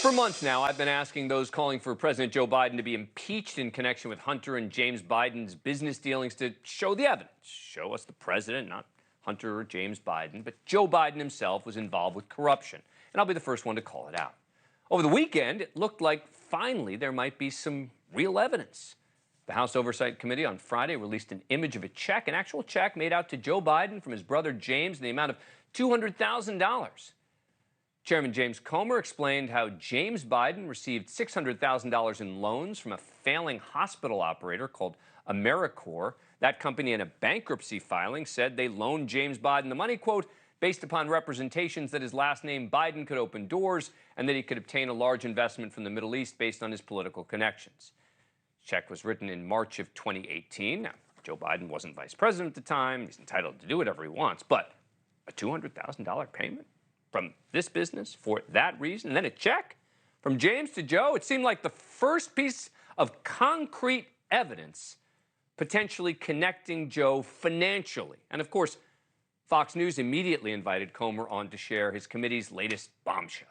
For months now, I've been asking those calling for President Joe Biden to be impeached in connection with Hunter and James Biden's business dealings to show the evidence. Show us the president, not Hunter or James Biden, but Joe Biden himself was involved with corruption. And I'll be the first one to call it out. Over the weekend, it looked like finally there might be some real evidence. The House Oversight Committee on Friday released an image of a check, an actual check made out to Joe Biden from his brother James in the amount of $200,000. Chairman James Comer explained how James Biden received $600,000 in loans from a failing hospital operator called AmeriCorps. That company, in a bankruptcy filing, said they loaned James Biden the money, quote, based upon representations that his last name Biden could open doors and that he could obtain a large investment from the Middle East based on his political connections. The check was written in March of 2018. Now, Joe Biden wasn't vice president at the time. He's entitled to do whatever he wants, but a $200,000 payment from this business for that reason, and then a check from James to Joe? It seemed like the first piece of concrete evidence potentially connecting Joe financially. And of course, Fox News immediately invited Comer on to share his committee's latest bombshell.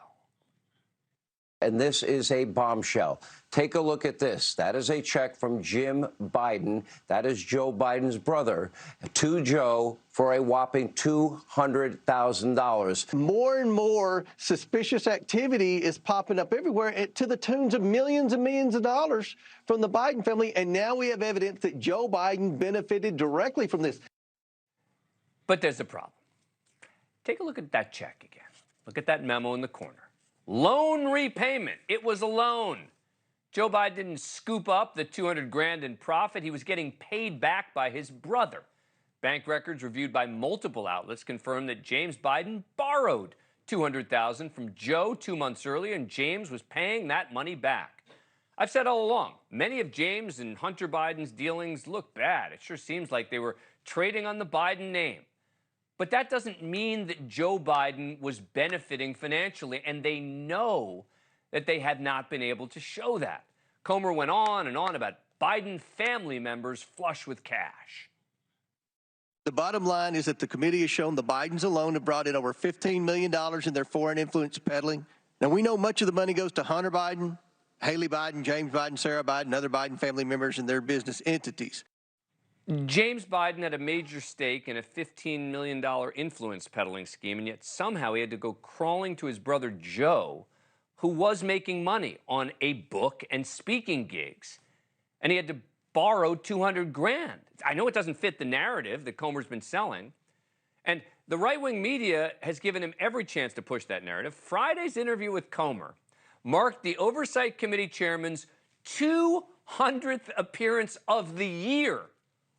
And this is a bombshell. Take a look at this. That is a check from Jim Biden. That is Joe Biden's brother, to Joe for a whopping $200,000. More and more suspicious activity is popping up everywhere to the tunes of millions and millions of dollars from the Biden family. And now we have evidence that Joe Biden benefited directly from this. But there's a problem. Take a look at that check again. Look at that memo in the corner. Loan repayment. It was a loan. Joe Biden didn't scoop up the $200,000 in profit. He was getting paid back by his brother. Bank records reviewed by multiple outlets confirm that James Biden borrowed $200,000 from Joe 2 months earlier, and James was paying that money back. I've said all along, many of James and Hunter Biden's dealings look bad. It sure seems like they were trading on the Biden name. But that doesn't mean that Joe Biden was benefiting financially, and they know that they have not been able to show that. Comer went on and on about Biden family members flush with cash. The bottom line is that the committee has shown the Bidens alone have brought in over $15 million in their foreign influence peddling. Now, we know much of the money goes to Hunter Biden, Haley Biden, James Biden, Sarah Biden, other Biden family members and their business entities. James Biden had a major stake in a $15 million influence peddling scheme, and yet somehow he had to go crawling to his brother Joe, who was making money on a book and speaking gigs. And he had to borrow $200,000. I know it doesn't fit the narrative that Comer's been selling. And the right-wing media has given him every chance to push that narrative. Friday's interview with Comer marked the Oversight Committee chairman's 200th appearance of the year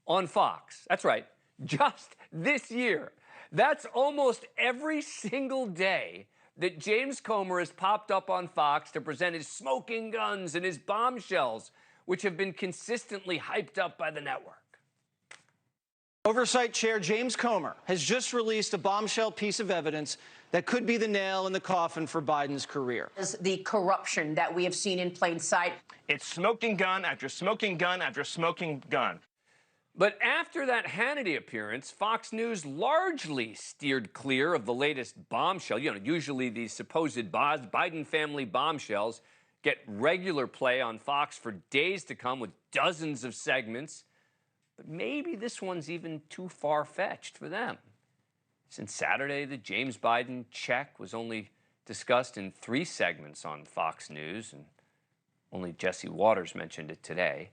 on Fox. That's right, just this year. That's almost every single day that James Comer has popped up on Fox to present his smoking guns and his bombshells, which have been consistently hyped up by the network. Oversight Chair James Comer has just released a bombshell piece of evidence that could be the nail in the coffin for Biden's career. The corruption that we have seen in plain sight. It's smoking gun after smoking gun after smoking gun. But after that Hannity appearance, Fox News largely steered clear of the latest bombshell. You know, usually these supposed Biden family bombshells get regular play on Fox for days to come with dozens of segments. But maybe this one's even too far-fetched for them. Since Saturday, the James Biden check was only discussed in 3 segments on Fox News, and only Jesse Waters mentioned it today.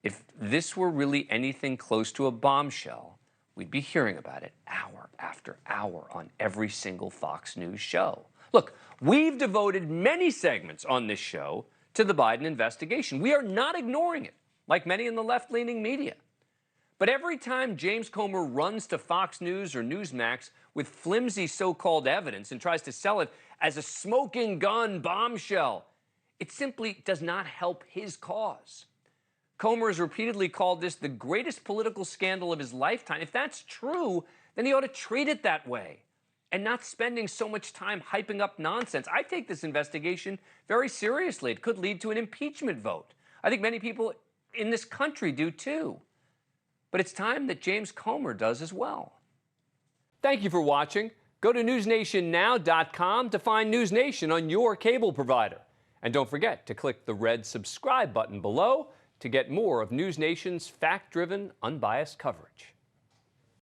If this were really anything close to a bombshell, we'd be hearing about it hour after hour on every single Fox News show. Look, we've devoted many segments on this show to the Biden investigation. We are not ignoring it, like many in the left-leaning media. But every time James Comer runs to Fox News or Newsmax with flimsy so-called evidence and tries to sell it as a smoking gun bombshell, it simply does not help his cause. Comer has repeatedly called this the greatest political scandal of his lifetime. If that's true, then he ought to treat it that way and not spending so much time hyping up nonsense. I take this investigation very seriously. It could lead to an impeachment vote. I think many people in this country do too. But it's time that James Comer does as well. Thank you for watching. Go to newsnationnow.com to find NewsNation on your cable provider. And don't forget to click the red subscribe button below to get more of NewsNation's fact-driven, unbiased coverage.